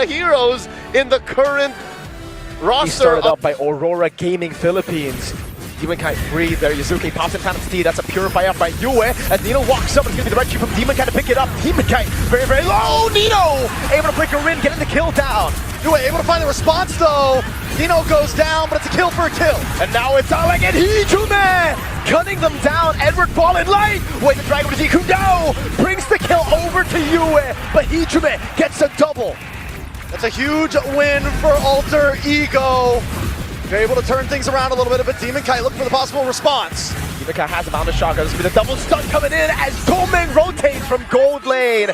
heroes in the current roster. He started out by Aurora Gaming Philippines. Demon Kite free there. Yuzuki pops in Phantom Steed. That's a purify up by Yue. As Nino walks up, it's going to be the red tree from Demon Kite to pick it up. Demon Kite very, very low. Nino able to flicker in, getting the kill down. Yue able to find the response though. Nino goes down, but it's a kill for a kill. And now it's Alec and Hijume cutting them down. Edward falling light. Wait, the Dragon to Kudo brings the kill over to Yue, but Hijume gets a double. That's a huge win for Alter Ego. They're able to turn things around a little bit, but Demon Kite looking for the possible response. Demon Kite has a bound of shotgun. This will be the double stun coming in as Doming rotates from gold lane.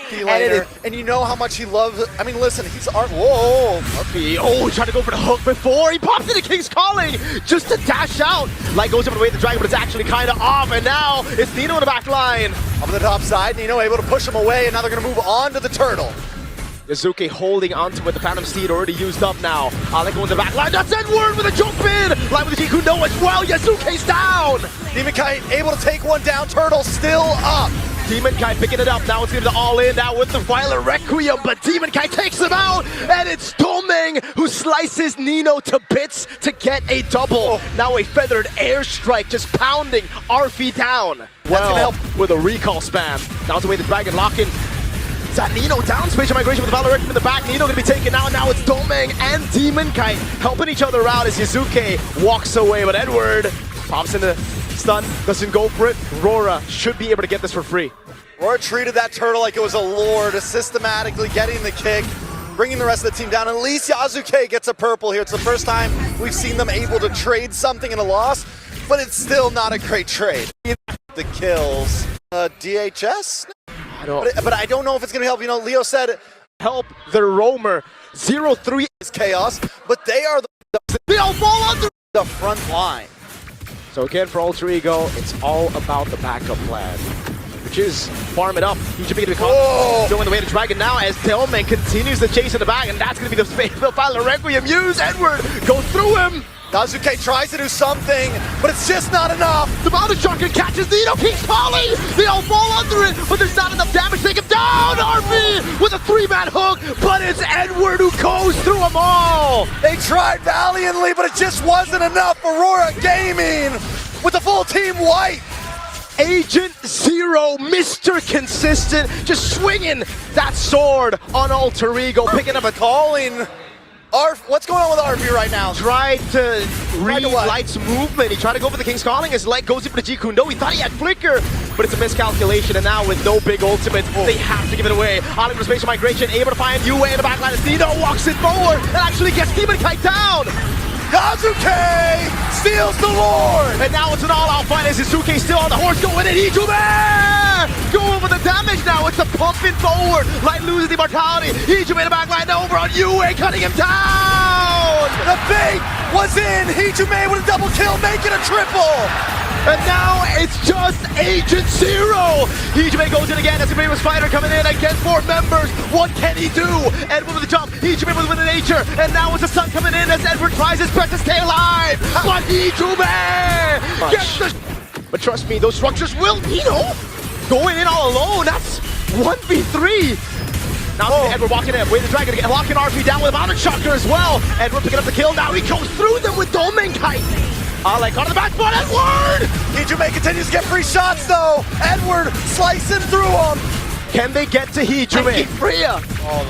And you know how much he loves it. I mean, listen, he's whoa. Murphy, he tried to go for the hook before. He pops into King's Calling just to dash out. Light goes up and away the Dragon, but it's actually kind of off. And now it's Nino in the back line. Up on the top side, Nino able to push him away, and now they're going to move on to the turtle. Yuzuki holding onto it. The Phantom Steed already used up now. Alec going to the back line. That's Edward with a jump in. Live with the Kudo as well. Yuzuki's down. Demon Kite able to take one down. Turtle still up. Demon Kite picking it up. Now it's going to be the all-in now with the Violet Requiem. But Demon Kite takes him out. And it's Doming who slices Nino to bits to get a double. Now a feathered airstrike just pounding Arfi down. That's going to help with a recall spam. Now to away the Dragon locking. Is that Nino down? Spatial migration with the Violet Requiem in the back. Nino going to be taken out. Now it's Doming and Demon Kite helping each other out as Yuzuki walks away. But Edward pops in the stun, doesn't go for it. Aurora should be able to get this for free. Aurora treated that turtle like it was a lord, systematically getting the kick, bringing the rest of the team down. At least Yazuke gets a purple here. It's the first time we've seen them able to trade something in a loss, but it's still not a great trade. The kills. DHS? But I don't know if it's going to help. You know, Leo said help the roamer. 0-3 is chaos, but they are they all fall under the front line. So again, for Alter Ego, it's all about the backup plan, which is farm it up. He should be going to be caught going the way to Dragon now as Delman continues the chase in the back, and that's going to be the final Requiem use. Edward goes through him. Yazuke tries to do something, but it's just not enough. The Bounded Shotgun catches Nino, keeps falling. They all fall under it, but there's not enough damage to take him down. RV with a 3-man hook, but it's Edward who goes through them all. They tried valiantly, but it just wasn't enough. Aurora Gaming with the full team white. Agent Zero, Mr. Consistent, just swinging that sword on Alter Ego, picking up a calling. What's going on with RV right now? Tried to read Light's movement. He tried to go for the King's Calling as Light goes in for the G-Kundo. He thought he had Flicker, but it's a miscalculation, and now with no big ultimate, they have to give it away. Alec with spatial migration, able to find Yue in the backline as Nino walks it forward and actually gets Demon Kite down. Yazuke steals the Lord! And now it's an all-out fight as Yuzuki still on the horse going in. Hijume! Going for the damage now. It's a pumping forward. Light loses the immortality. Hijume in the back line over on Yue, cutting him down! The bait was in. Hijume with a double kill, making a triple! And now it's just Agent Zero. Hijume goes in again. That's a famous fighter coming in against 4 members. What can he do? Edward with the jump. Hijume with the nature. And now it's the sun coming in as Edward tries his best to stay alive. But Hijume gets the... But trust me, those structures will, going in all alone. That's 1v3. Now Edward walking in. Wait, the Dragon again. Locking RP down with a Mounted Shocker as well. Edward picking up the kill. Now he goes through them with Doming Kite. Alec on the back foot, Edward! Hijume continues to get free shots though. Edward slicing through them. Can they get to Hijume?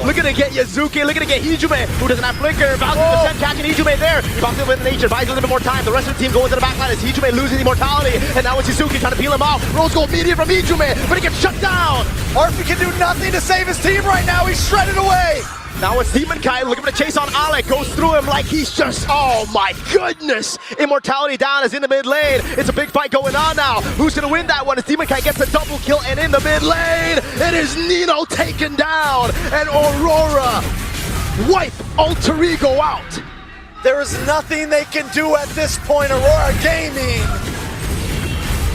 Looking to get Yuzuki, looking to get Hijume, who doesn't have Flicker. Bouncing the catching Hijume there. He bounces with the nature, buys a little bit more time. The rest of the team goes to the back line as Hijume loses immortality. And now it's Yuzuki trying to peel him off. Rose gold meteor from Hijume, but he gets shut down. Arfi can do nothing to save his team right now. He's shredded away. Now it's Demon Kite looking for the chase on Alec. Goes through him like he's just, oh my goodness. Immortality down is in the mid lane. It's a big fight going on now. Who's going to win that one? As Demon Kite gets a double kill, and in the mid lane, it is Nino taken down. And Aurora wipe Alter Ego out. There is nothing they can do at this point, Aurora Gaming.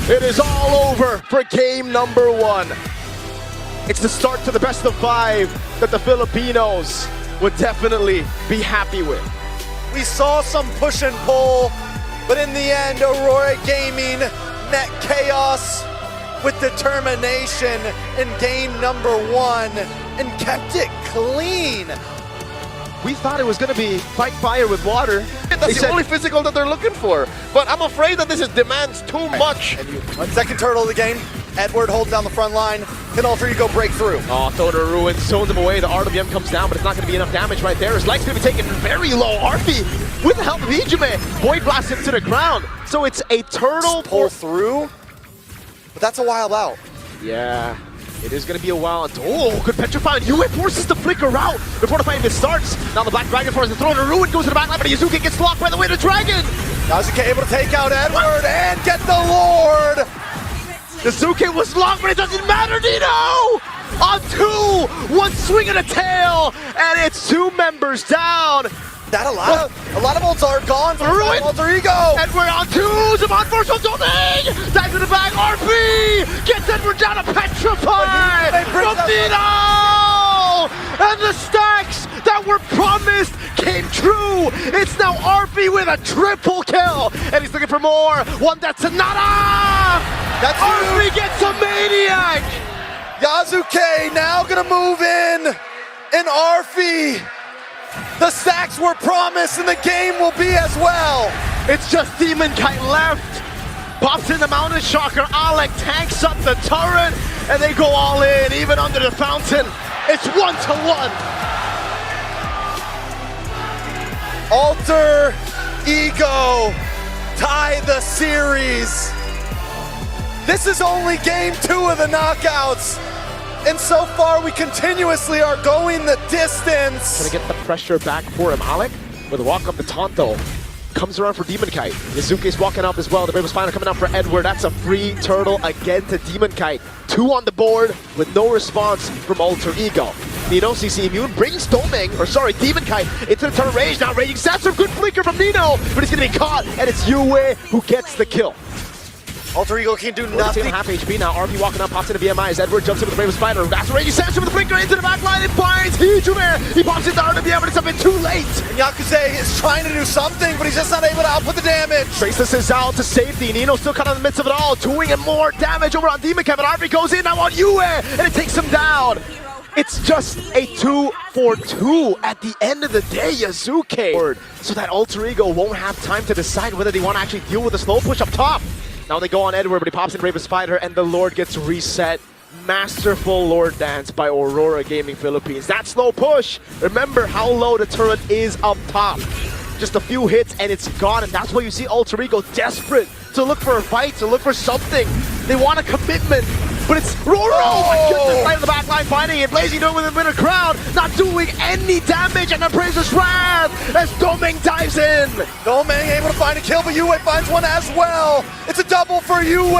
It is all over for game number 1. It's the start to the best of 5 that the Filipinos would definitely be happy with. We saw some push and pull, but in the end, Aurora Gaming met chaos with determination in game number 1 and kept it clean. we thought it was going to be fight fire with water. That's the only physical that they're looking for. But I'm afraid that this demands too much. And second turtle of the game. Edward holding down the front line. Can Alter Ego break through? Oh, throw to Ruin, zones him away. The RWM comes down, but it's not going to be enough damage right there. His leg's going to be taken very low. Arfi, with the help of Ijume, Void Blast him to the ground. So it's a turtle pull through, but that's a while out. Yeah, it is going to be a while. Oh, good Petrify. Yue forces the flicker out before the fight even starts. Now the Black Dragon forces the throw to Ruin, goes to the back line, but Yuzuki gets blocked by the way to Dragon. Yasuke able to take out Edward and get the Lord. Yuzuki was long, but it doesn't matter, Nino! On two! One swing and a tail! And it's two members down! That a lot of ults are gone for Ruin! Alter Ego! And we're on two! Zaman force on Dolding! Dives to the back, RP! Gets Edward down to Petrify! From Nino! And the stacks that were promised came true! It's now RP with a triple kill! And he's looking for more! One that's Sonata! That's RP gets a maniac! Yasuke now gonna move in, and Arfi. The stacks were promised, and the game will be as well. It's just Demon Kite left. Pops in the Mountain Shocker. Alec tanks up the turret, and they go all in, even under the fountain. It's 1-1. Alter Ego tie the series. This is only game 2 of the knockouts. And so far, we continuously are going the distance. Gonna get the pressure back for him. Alec with a walk up the Tonto. Comes around for Demon Kite. Yuzuki's walking up as well. The Brave Spiner coming out for Edward. That's a free turtle again to Demon Kite. 2 on the board with no response from Alter Ego. Nino, CC Immune, brings Demon Kite into the turret range. Now Raging Sandstorm, good flicker from Nino, but he's gonna be caught, and it's Yue who gets the kill. Alter Ego can't do nothing. Half HP now. RP walking up, pops into BMI as Edward jumps in with the Brave Spider. That's Raging Sandstorm with the flicker into the back line. It finds Ijume. He pops into RWM, but it's a bit too late. And Yakuza is trying to do something, but he's just not able to output the damage. Traces is out to safety. Nino still caught in the midst of it all, doing more damage over on Demon Kite. But RP goes in now on Yue, and it takes him down. It's just a 2-for-2 at the end of the day, Yuzuki. So that Alter Ego won't have time to decide whether they want to actually deal with the slow push up top. Now they go on Edward, but he pops in Brave Spider, and the Lord gets reset. Masterful Lord dance by Aurora Gaming Philippines. That slow push, remember how low the turret is up top. Just a few hits and it's gone, and that's why you see Alter Ego desperate to look for a fight, to look for something. They want a commitment, but it's Roro! Oh my goodness, right in the back line, finding it. Blazing doing with a crowd, not doing any damage, and the Praiser's Wrath as Doming dives in. Doming able to find a kill, but Yue finds one as well. It's a double for Yue.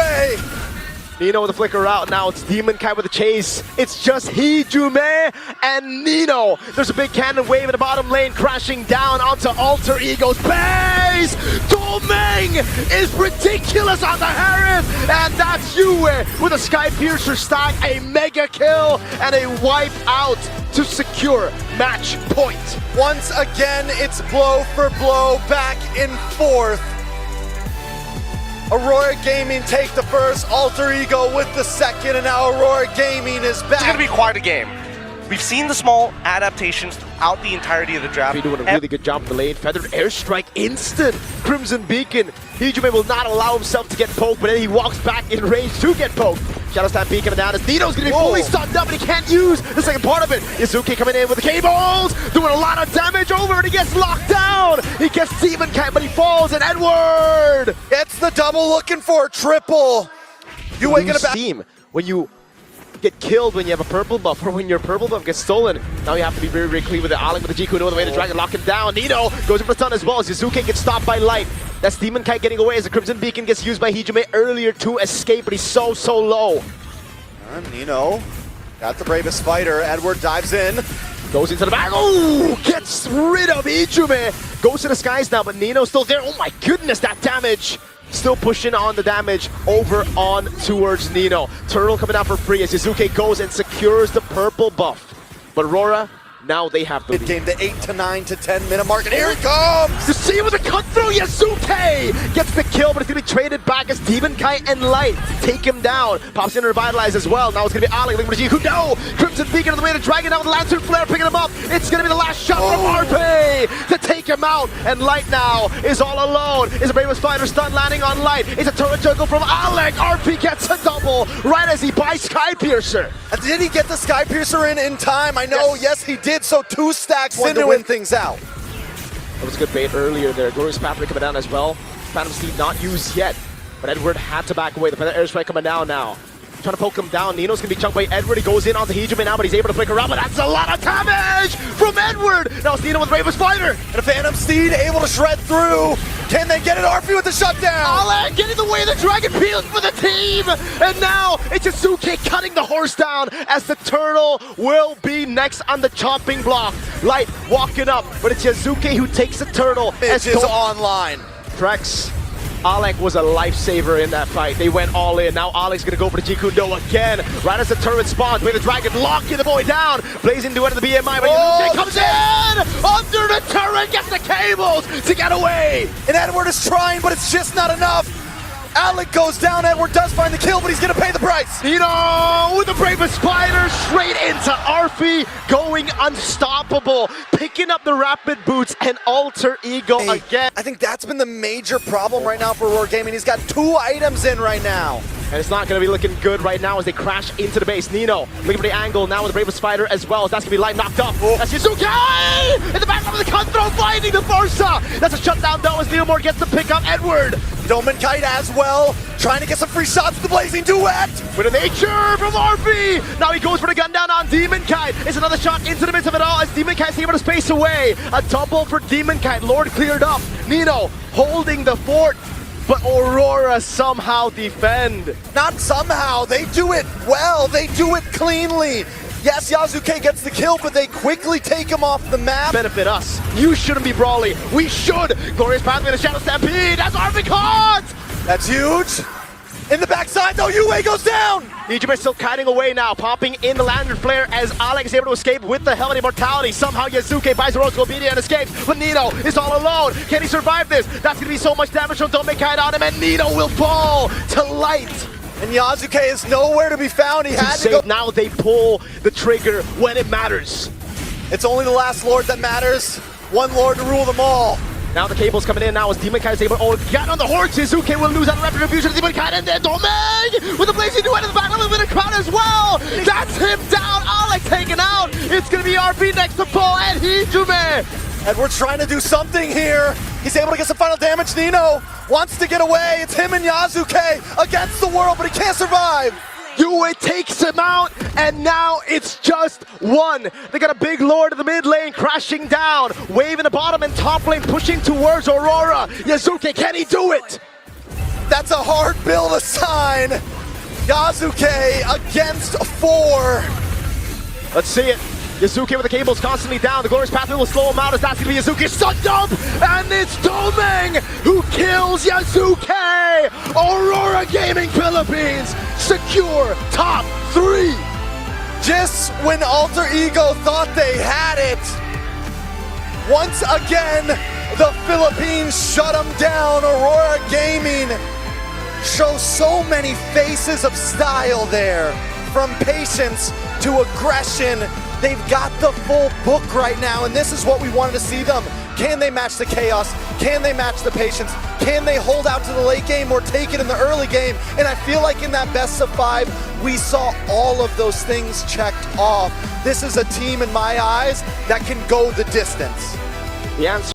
Nino with the flicker out. Now it's Demon Kite with the chase. It's just Ijume and Nino. There's a big cannon wave in the bottom lane, crashing down onto Alter Ego's base. Doming is ridiculous on the Harith, and that's Yue with a Sky Piercer stack, a mega kill, and a wipe out to secure match point. Once again, it's blow for blow, back and forth. Aurora Gaming take the first, Alter Ego with the second, and now Aurora Gaming is back. It's going to be quite a game. We've seen the small adaptations throughout the entirety of the draft. Doing a really good job in the lane. Feathered Airstrike instant. Crimson Beacon. Ijume will not allow himself to get poked, but then he walks back in range to get poked. Shadow Stab Beacon coming down as Nino's going to be fully stunned up, and he can't use the second part of it. Yuzuki coming in with the cables, doing a lot of damage over, and he gets locked down. He gets Demon Kite, but he falls, and Edward! It's the double looking for a triple. You waking up steam when you get killed when you have a purple buff, or when your purple buff gets stolen. Now you have to be very, very clean with the Alec with the Jiku, no other way to Dragon, lock him down. Nino goes in for the stun as well as Yuzuki gets stopped by light. That's Demon Kite getting away as the Crimson Beacon gets used by Ijume earlier to escape, but he's so low. Nino got the bravest fighter. Edward dives in. Goes into the back. Oh, gets rid of Ijume. Goes to the skies now, but Nino's still there. Oh my goodness, that damage. Still pushing on the damage over on towards Nino. Turtle coming out for free as Yuzuki goes and secures the purple buff. But Aurora, now they have the lead. Game the 8 to 9 to 10 minute mark, and here it comes! You see with a cut through, Yuzuki gets the kill, but it's gonna be traded back as Demon Kite and Light take him down. Pops in to revitalize as well. Now it's gonna be Alec looking for Jiku. No! Crimson Beacon on the way to Dragon, now with the Lantern Flare picking him up. It's gonna be the last shot from RP! him out, and Light now is all alone. Is a Bravest Fighter stun landing on Light. It's a turret juggle from Alec. RP gets a double right as he buys Sky Piercer. And did he get the Sky Piercer in time? I know, yes he did, so 2 stacks in to win things out. That was a good bait earlier there. Glorious Pathway coming down as well. Phantom Steed not used yet, but Edward had to back away. The Feather Airstrike coming down now. Trying to poke him down. Nino's gonna be chunked by Edward. He goes in onto Heejumi now, but he's able to flick around, but that's a lot of damage from Edward! Now it's Nino with Bravest Fighter! And a Phantom Steed able to shred through. Can they get it? RP with the shutdown! Alec getting the way of the Dragon Peels for the team! And now it's Yasuke cutting the horse down as the Turtle will be next on the chopping block. Light walking up, but it's Yasuke who takes the Turtle. Mitch is online. Trex. Alec was a lifesaver in that fight. They went all in. Now Alec's gonna go for the Jikundo again. Right as the turret spawns, with the Dragon locking the boy down. Blazing duet of the BMI, but Yasuke comes in! Under the turret, gets the cables to get away! And Edward is trying, but it's just not enough. Alec goes down, Edward does find the kill, but he's gonna pay the price. Nino with the Bravest Spider straight into Arfi, going unstoppable, picking up the rapid boots and alter ego again. I think that's been the major problem right now for Aurora Gaming. He's got 2 items in right now. And it's not going to be looking good right now as they crash into the base. Nino looking for the angle now with the Bravest Spider as well. That's going to be Light knocked up. That's Yasuke! In the back of the cut-throw, finding the Forza! That's a shutdown though as Neomore gets to pick up Edward. Doman Kite as well, trying to get some free shots with the Blazing Duet. With a nature from RP! Now he goes for the gun down on Demon Kite. It's another shot into the midst of it all as Demon Kite's able to space away. A double for Demon Kite. Lord cleared up. Nino holding the fort. But Aurora somehow defend. Not somehow, they do it well, they do it cleanly. Yes, Yasuke gets the kill, but they quickly take him off the map. Benefit us. You shouldn't be brawling. We should. Glorious Pathway to Shadow Stampede. That's RP caught! That's huge. In the backside though, Yue goes down! Heejumi still kiting away now, popping in the Lantern Flare as Alec is able to escape with the Helmet Immortality. Somehow Yasuke buys the Rose Gobidia and escapes, but Nino is all alone. Can he survive this? That's gonna be so much damage from Don't Make Kite on him, and Nino will fall to Light. And Yasuke is nowhere to be found. He had to go. Now they pull the trigger when it matters. It's only the last Lord that matters. One Lord to rule them all. Now the cable's coming in now as Demon Kite is able to get on the horse. Yasuke will lose on rapid refusion of Demon Kite, and then Domeng with the Blazing Duet in the back, a little bit of crowd as well. That's him down. Alec taken out. It's gonna be RP next to Paul and Heejumi. Edward's trying to do something here. He's able to get some final damage. Nino wants to get away. It's him and Yasuke against the world, but he can't survive. Yue takes him out, and now it's just one. They got a big Lord in the mid lane crashing down. Wave in the bottom and top lane pushing towards Aurora. Yasuke, can he do it? That's a hard bill to sign. Yasuke against 4. Let's see it. Yasuke with the cables constantly down. The Glorious Pathway will slow him out as that's going to be Yasuke sucked up. And it's Domeng who kills Yasuke. Aurora Gaming Philippines secure top 3. Just when Alter Ego thought they had it, once again, the Philippines shut them down. Aurora Gaming shows so many faces of style there. From patience to aggression, they've got the full book right now, and this is what we wanted to see them. Can they match the chaos? Can they match the patience? Can they hold out to the late game or take it in the early game? And I feel like in that best of 5, we saw all of those things checked off. This is a team, in my eyes, that can go the distance. The answer